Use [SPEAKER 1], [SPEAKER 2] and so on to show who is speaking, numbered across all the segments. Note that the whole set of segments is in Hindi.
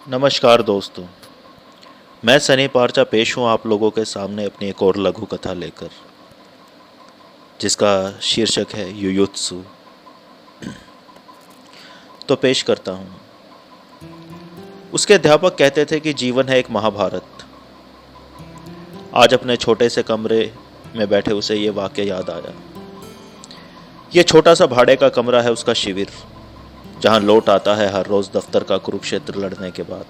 [SPEAKER 1] नमस्कार दोस्तों, मैं सनी पारचा पेश हूँ आप लोगों के सामने अपनी एक और लघु कथा लेकर, जिसका शीर्षक है युयुत्सु। तो पेश करता हूँ। उसके अध्यापक कहते थे कि जीवन है एक महाभारत। आज अपने छोटे से कमरे में बैठे उसे ये वाक्य याद आया। ये छोटा सा भाड़े का कमरा है उसका शिविर, जहां लौट आता है हर रोज दफ्तर का कुरुक्षेत्र लड़ने के बाद।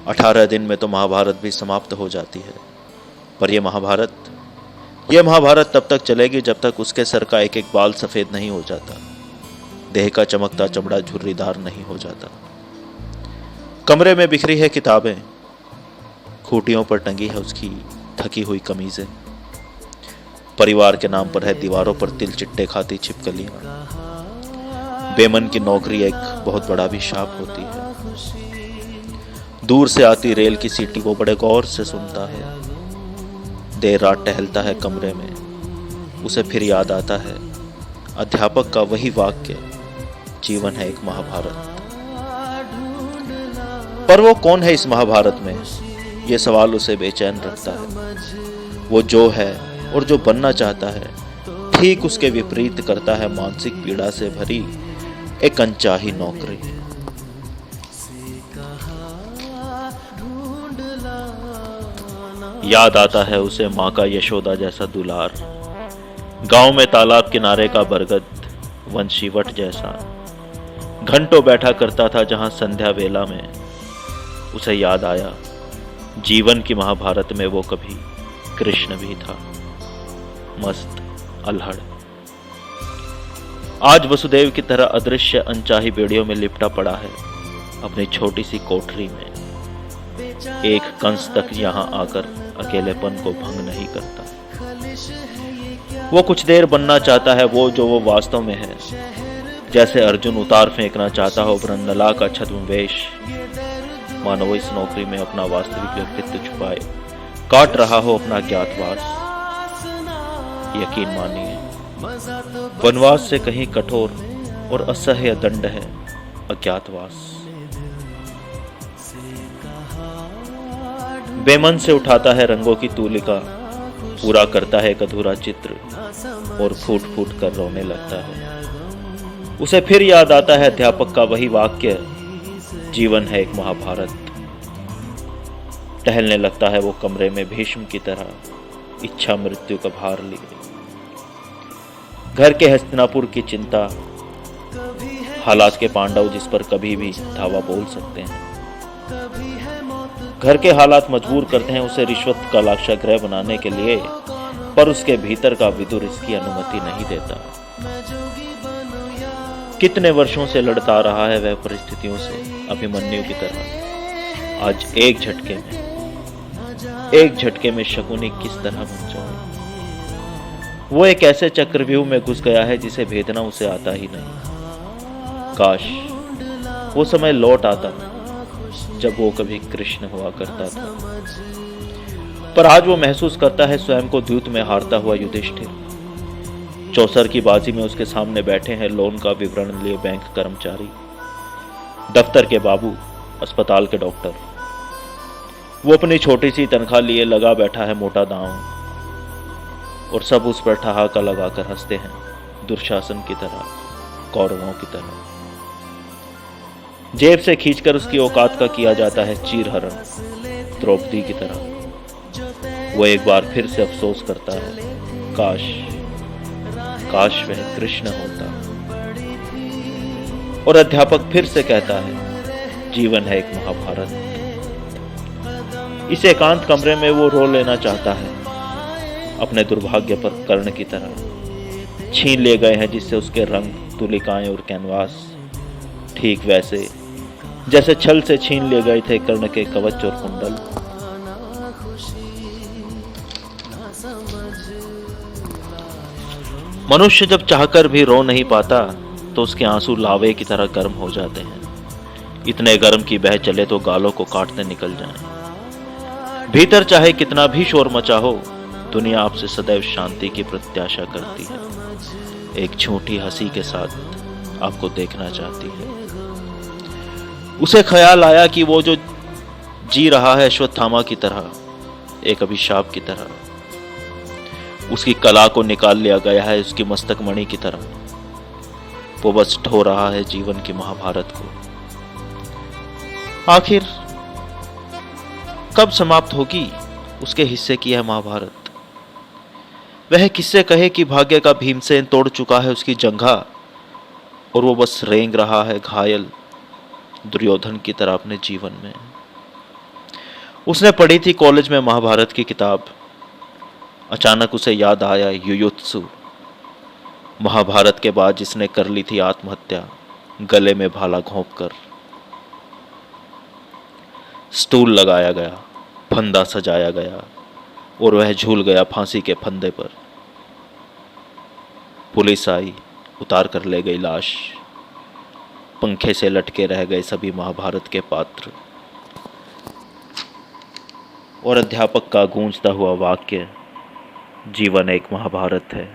[SPEAKER 1] 18 दिन में तो महाभारत भी समाप्त हो जाती है, पर यह महाभारत तब तक चलेगी जब तक उसके सर का एक एक बाल सफेद नहीं हो जाता, देह का चमकता चमड़ा झुर्रीदार नहीं हो जाता। कमरे में बिखरी है किताबें, खूंटियों पर टंगी है उसकी थकी हुई कमीजें। परिवार के नाम पर है दीवारों पर तिल चिट्टे खाती छिपकलियां। बेमन की नौकरी एक बहुत बड़ा अभिशाप होती है। दूर से आती रेल की सीटी वो बड़े गौर से सुनता है। देर रात टहलता है कमरे में, उसे फिर याद आता है अध्यापक का वही वाक्य, जीवन है एक महाभारत। पर वो कौन है इस महाभारत में, ये सवाल उसे बेचैन रखता है। वो जो है और जो बनना चाहता है, ठीक उसके विपरीत करता है मानसिक पीड़ा से भरी एक अनचाही नौकरी। याद आता है उसे माँ का यशोदा जैसा दुलार, गांव में तालाब किनारे का बरगद वंशीवट जैसा। घंटों बैठा करता था जहां संध्या वेला में। उसे याद आया जीवन की महाभारत में वो कभी कृष्ण भी था, मस्त अल्हड़। आज वसुदेव की तरह अदृश्य अनचाही बेड़ियों में लिपटा पड़ा है अपनी छोटी सी कोठरी में। एक कंस तक यहां आकर अकेलेपन को भंग नहीं करता। वो कुछ देर बनना चाहता है वो जो वो वास्तव में है, जैसे अर्जुन उतार फेंकना चाहता हो ब्रंदला का छद्मवेश। मानो इस नौकरी में अपना वास्तविक व्यक्तित्व छुपाए काट रहा हो अपना ज्ञातवास। यकीन मानिए, वनवास से कहीं कठोर और असह्य दंड है अज्ञातवास। बेमन से उठाता है रंगों की तूलिका, पूरा करता है एक अधूरा चित्र और फूट फूट कर रोने लगता है। उसे फिर याद आता है अध्यापक का वही वाक्य, जीवन है एक महाभारत। टहलने लगता है वो कमरे में भीष्म की तरह, इच्छा मृत्यु का भार लिए। घर के हस्तिनापुर की चिंता, हालात के पांडव जिस पर कभी भी धावा बोल सकते हैं। घर के हालात मजबूर करते हैं उसे रिश्वत का लाक्षागृह बनाने के लिए, पर उसके भीतर का विदुर इसकी अनुमति नहीं देता। कितने वर्षों से लड़ता रहा है वह परिस्थितियों से अभिमन्यु की तरह। आज एक झटके में शकुनी किस तरह बन जाए। वो एक ऐसे चक्रव्यूह में घुस गया है जिसे भेदना उसे आता ही नहीं। काश वो समय लौट आता जब वो कभी कृष्ण हुआ करता था। पर आज वो महसूस करता है स्वयं को द्यूत में हारता हुआ युधिष्ठिर। चौसर की बाजी में उसके सामने बैठे हैं लोन का विवरण लिए बैंक कर्मचारी, दफ्तर के बाबू, अस्पताल के डॉक्टर। वो अपनी छोटी सी तनख्वाह लिए लगा बैठा है मोटा दांव, और सब उस पर ठहाका लगाकर हंसते हैं, दुर्शासन की तरह, कौरवों की तरह। जेब से खींचकर उसकी औकात का किया जाता है चीरहरण, द्रौपदी की तरह। वो एक बार फिर से अफसोस करता है, काश वह कृष्ण होता। और अध्यापक फिर से कहता है, जीवन है एक महाभारत। इस एकांत कमरे में वो रो लेना चाहता है अपने दुर्भाग्य पर कर्ण की तरह। छीन ले गए हैं जिससे उसके रंग, तुलिकाएं और कैनवास, ठीक वैसे जैसे छल से छीन ले गए थे कर्ण के कवच और कुंडल। मनुष्य जब चाहकर भी रो नहीं पाता तो उसके आंसू लावे की तरह गर्म हो जाते हैं। इतने गर्म की बह चले तो गालों को काटते निकल जाएं। भीतर चाहे कितना भी शोर मचा हो, दुनिया आपसे सदैव शांति की प्रत्याशा करती है। एक झूठी हंसी के साथ आपको देखना चाहती है। उसे ख्याल आया कि वो जो जी रहा है अश्वत्थामा की तरह, एक अभिशाप की तरह। उसकी कला को निकाल लिया गया है उसकी मस्तक मणि की तरह। वो बस ढो रहा है जीवन की महाभारत को। आखिर कब समाप्त होगी उसके हिस्से की यह महाभारत? वह किससे कहे कि भाग्य का भीमसेन तोड़ चुका है उसकी जंघा और वो बस रेंग रहा है घायल दुर्योधन की तरह अपने जीवन में। उसने पढ़ी थी कॉलेज में महाभारत की किताब। अचानक उसे याद आया युयुत्सु, महाभारत के बाद जिसने कर ली थी आत्महत्या गले में भाला घोंप कर। स्टूल लगाया गया, फंदा सजाया गया और वह झूल गया फांसी के फंदे पर। पुलिस आई, उतार कर ले गई लाश। पंखे से लटके रह गए सभी महाभारत के पात्र। और अध्यापक का गूंजता हुआ वाक्य, जीवन एक महाभारत है।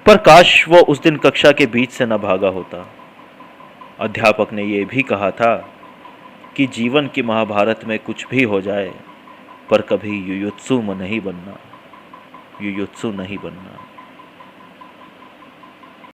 [SPEAKER 1] पर काश वो उस दिन कक्षा के बीच से न भागा होता। अध्यापक ने यह भी कहा था कि जीवन की महाभारत में कुछ भी हो जाए पर कभी युयुत्सु नहीं बनना, युयुत्सु नहीं बनना।